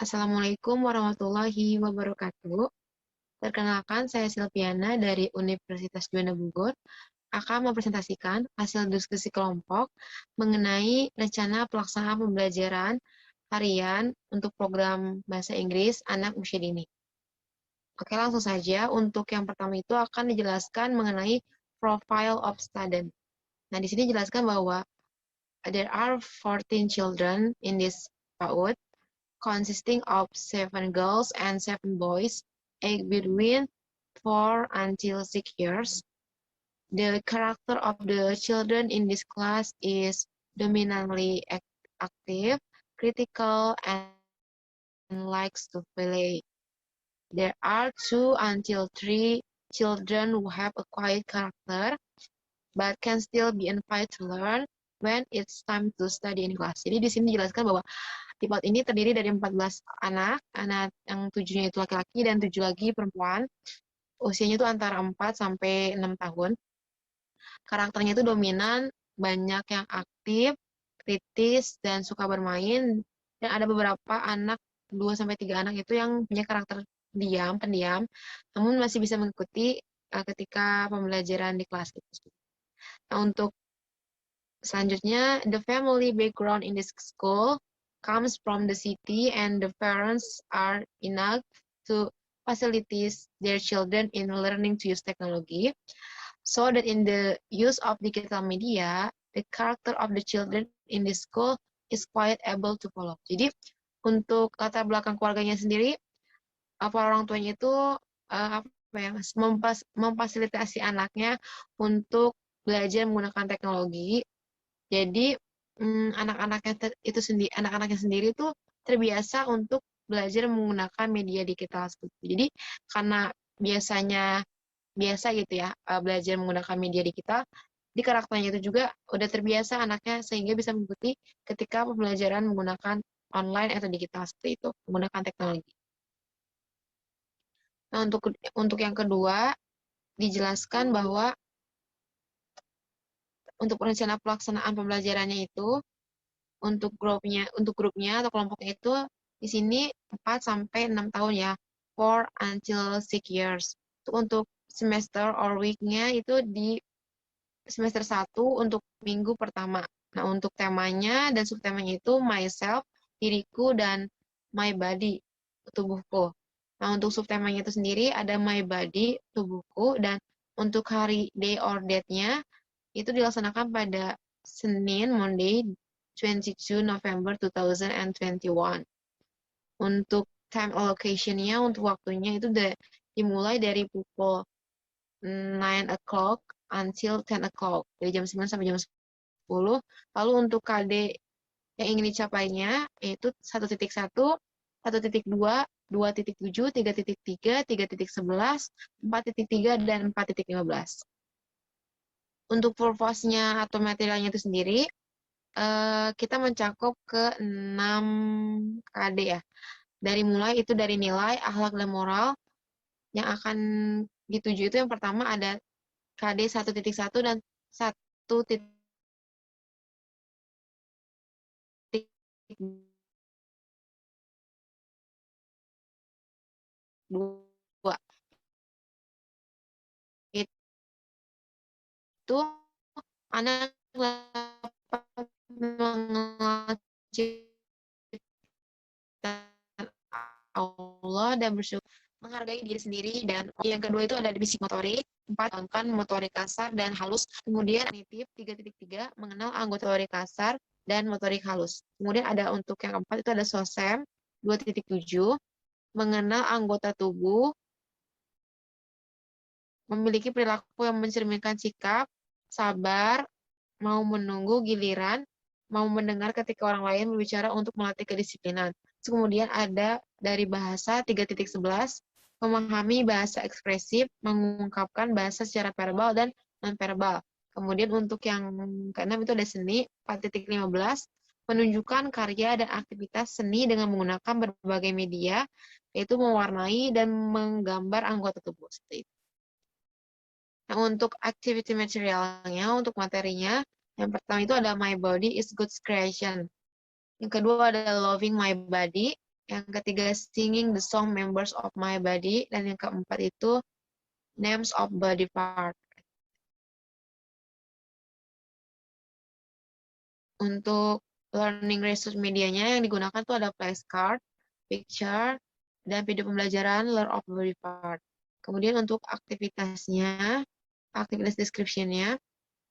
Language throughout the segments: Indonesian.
Assalamualaikum warahmatullahi wabarakatuh. Perkenalkan, saya Silviana dari Universitas Juanda Bogor akan mempresentasikan hasil diskusi kelompok mengenai rencana pelaksanaan pembelajaran harian untuk program Bahasa Inggris anak usia dini. Oke, langsung saja. Untuk yang pertama itu akan dijelaskan mengenai profile of student. Nah, di sini dijelaskan bahwa there are 14 children in this PAUD, consisting of 7 girls and 7 boys, aged between 4 until 6 years. The character of the children in this class is dominantly active, critical, and likes to play. There are 2 until 3 children who have a quiet character, but can still be invited to learn when it's time to study in class. Jadi di sini dijelaskan bahwa di PAUD ini terdiri dari 14 anak yang 7-nya itu laki-laki dan 7 lagi perempuan. Usianya itu antara 4 sampai 6 tahun. Karakternya itu dominan, banyak yang aktif, kritis, dan suka bermain. Dan ada beberapa anak, 2 sampai 3 anak itu yang punya karakter pendiam, namun masih bisa mengikuti ketika pembelajaran di kelas gitu. Nah, untuk selanjutnya, the family background in this school comes from the city and the parents are enough to facilitate their children in learning to use technology, so that in the use of digital media, the character of the children in this school is quite able to follow. Jadi, untuk latar belakang keluarganya sendiri, para orang tuanya itu memfasilitasi anaknya untuk belajar menggunakan teknologi. Jadi anak-anaknya sendiri itu terbiasa untuk belajar menggunakan media digital seperti itu. Jadi karena biasa gitu ya belajar menggunakan media digital, di karakternya itu juga udah terbiasa anaknya sehingga bisa mengikuti ketika pembelajaran menggunakan online atau digital seperti itu, menggunakan teknologi. Nah, untuk yang kedua dijelaskan bahwa untuk rencana pelaksanaan pembelajarannya itu untuk grupnya atau kelompoknya itu di sini 4 sampai 6 tahun ya, 4 until 6 years. Untuk semester or week-nya itu di semester 1 untuk minggu pertama. Nah, untuk temanya dan subtemanya itu myself, diriku, dan my body, tubuhku. Nah, untuk subtemanya itu sendiri ada my body, tubuhku, dan untuk hari day or date-nya itu dilaksanakan pada Senin, Monday, 22 November 2021. Untuk time allocation-nya, untuk waktunya itu dimulai dari pukul 9 o'clock until 10 o'clock, dari jam 9 sampai jam 10. Lalu untuk KD yang ingin dicapainya yaitu 1.1, 1.2, 2.7, 3.3, 3.11, 4.3, dan 4.15. Untuk purpose-nya atau materialnya itu sendiri, kita mencakup ke 6 KD ya. Mulai itu dari nilai, akhlak, dan moral. Yang akan dituju itu yang pertama ada KD 1.1 dan 1.2. Itu anak dapat mengajarkan Allah dan bersyukur, menghargai diri sendiri. Dan yang kedua itu ada di psikomotorik, 4 mengembangkan motorik kasar dan halus. Kemudian kognitif 3.3 mengenal anggota motorik kasar dan motorik halus. Kemudian ada untuk yang keempat itu ada SOSEM 2.7 mengenal anggota tubuh, memiliki perilaku yang mencerminkan sikap, sabar, mau menunggu giliran, mau mendengar ketika orang lain berbicara untuk melatih kedisiplinan. Kemudian ada dari bahasa 3.11, memahami bahasa ekspresif, mengungkapkan bahasa secara verbal dan non-verbal. Kemudian untuk yang keenam itu ada seni 4.15, menunjukkan karya dan aktivitas seni dengan menggunakan berbagai media, yaitu mewarnai dan menggambar anggota tubuh. Seperti itu. Nah, untuk activity materialnya, untuk materinya, yang pertama itu ada My Body is God's Creation. Yang kedua ada Loving My Body. Yang ketiga, singing the song members of my body. Dan yang keempat itu names of body part. Untuk learning resource medianya yang digunakan tuh ada flashcard, picture, dan video pembelajaran learn of body part. Kemudian untuk aktivitasnya, aktivitas description-nya,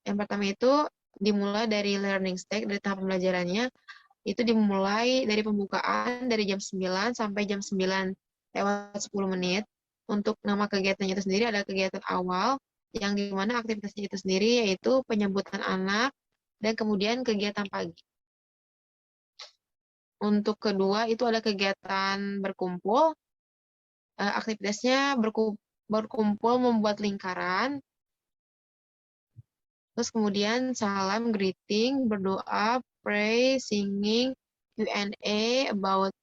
yang pertama itu dimulai dari learning stage, dari tahap pembelajarannya, itu dimulai dari pembukaan dari jam 9 sampai jam 9 lewat 10 menit. Untuk nama kegiatannya itu sendiri ada kegiatan awal, yang dimana aktivitasnya itu sendiri yaitu penyambutan anak, dan kemudian kegiatan pagi. Untuk kedua itu ada kegiatan berkumpul, aktivitasnya berkumpul membuat lingkaran, terus kemudian salam, greeting, berdoa, pray, singing, Q&A about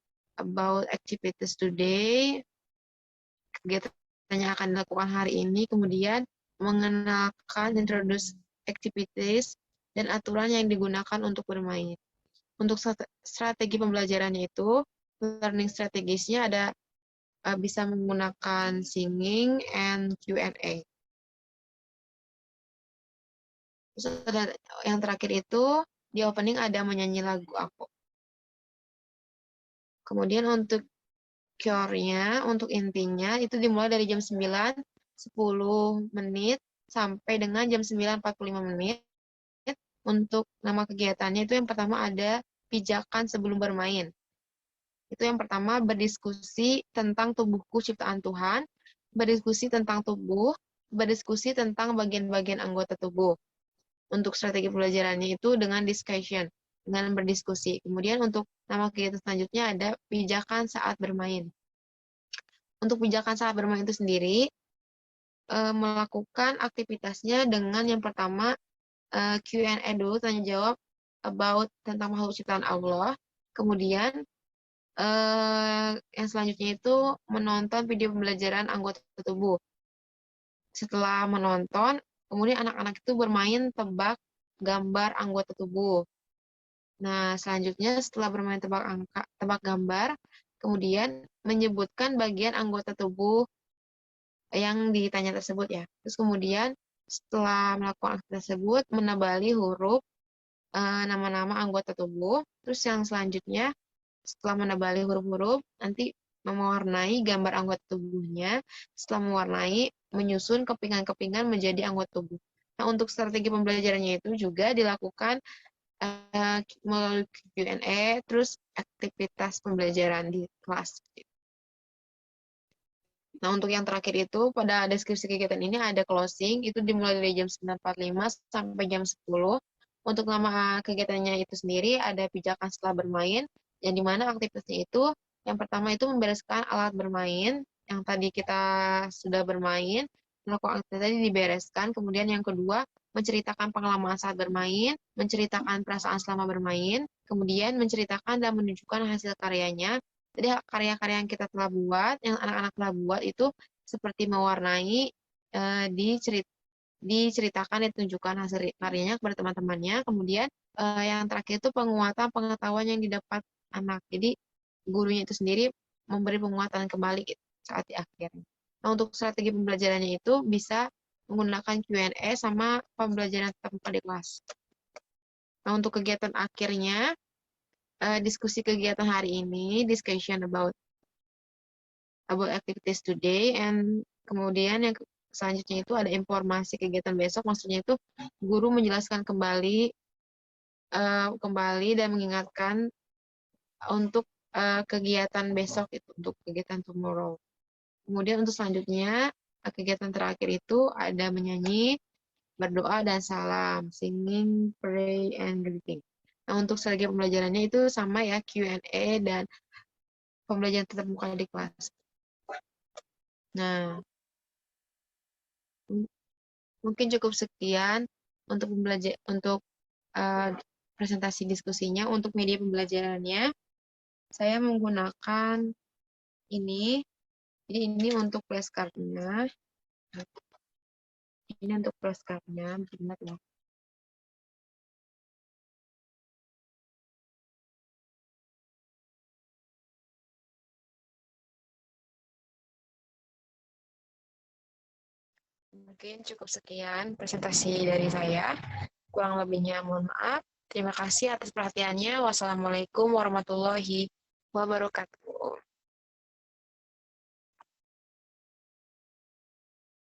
activities today, kegiatan yang akan dilakukan hari ini, kemudian mengenalkan, introduce activities, dan aturan yang digunakan untuk bermain. Untuk strategi pembelajarannya itu, learning strategiesnya ada bisa menggunakan singing and Q&A. Terus ada yang terakhir itu, di opening ada menyanyi lagu aku. Kemudian untuk core-nya, untuk intinya, itu dimulai dari jam 9, 10 menit, sampai dengan jam 9.45 menit. Untuk nama kegiatannya itu yang pertama ada pijakan sebelum bermain. Itu yang pertama berdiskusi tentang tubuhku ciptaan Tuhan, berdiskusi tentang tubuh, berdiskusi tentang bagian-bagian anggota tubuh. Untuk strategi pembelajarannya itu dengan discussion, dengan berdiskusi. Kemudian untuk nama kegiatan selanjutnya ada pijakan saat bermain. Untuk pijakan saat bermain itu sendiri, melakukan aktivitasnya dengan yang pertama Q&A dulu, tanya jawab about tentang makhluk ciptaan Allah. Kemudian yang selanjutnya itu menonton video pembelajaran anggota tubuh. Setelah menonton, kemudian anak-anak itu bermain tebak gambar anggota tubuh. Nah, selanjutnya setelah bermain tebak gambar, kemudian menyebutkan bagian anggota tubuh yang ditanya tersebut ya. Terus kemudian setelah melakukan aktivitas tersebut, menebali huruf nama-nama anggota tubuh. Terus yang selanjutnya, setelah menebali huruf-huruf, nanti mewarnai gambar anggota tubuhnya. Setelah mewarnai, menyusun kepingan-kepingan menjadi anggota tubuh. Nah, untuk strategi pembelajarannya itu juga dilakukan melalui Q&A, terus aktivitas pembelajaran di kelas. Nah, untuk yang terakhir itu, pada deskripsi kegiatan ini ada closing, itu dimulai dari jam 9.45 sampai jam 10. Untuk nama kegiatannya itu sendiri, ada pijakan setelah bermain, yang dimana aktivitasnya itu, yang pertama itu membereskan alat bermain, yang tadi kita sudah bermain, melakukan aktivitas tadi dibereskan, kemudian yang kedua, menceritakan pengalaman saat bermain, menceritakan perasaan selama bermain, kemudian menceritakan dan menunjukkan hasil karyanya. Jadi karya-karya yang kita telah buat, yang anak-anak telah buat itu seperti mewarnai, diceritakan, ditunjukkan hasil karyanya kepada teman-temannya. Kemudian yang terakhir itu penguatan pengetahuan yang didapat anak. Jadi gurunya itu sendiri memberi penguatan kembali gitu, saat di akhir. Nah, untuk strategi pembelajarannya itu bisa menggunakan Q&A sama pembelajaran tatap muka di kelas. Nah, untuk kegiatan akhirnya, diskusi kegiatan hari ini, discussion about activities today, and kemudian yang selanjutnya itu ada informasi kegiatan besok, maksudnya itu guru menjelaskan kembali dan mengingatkan untuk kegiatan besok itu, untuk kegiatan tomorrow. Kemudian untuk selanjutnya, kegiatan terakhir itu ada menyanyi, berdoa, dan salam, singing, pray, and greeting. Nah, untuk strategi pembelajarannya itu sama ya, Q&A dan pembelajaran tatap muka di kelas. Nah, mungkin cukup sekian untuk presentasi diskusinya. Untuk media pembelajarannya, saya menggunakan ini. Jadi ini untuk flashcard-nya. Ini untuk flashcard-nya, bentar ya. Mungkin cukup sekian presentasi dari saya. Kurang lebihnya mohon maaf. Terima kasih atas perhatiannya. Wassalamualaikum warahmatullahi wabarakatuh.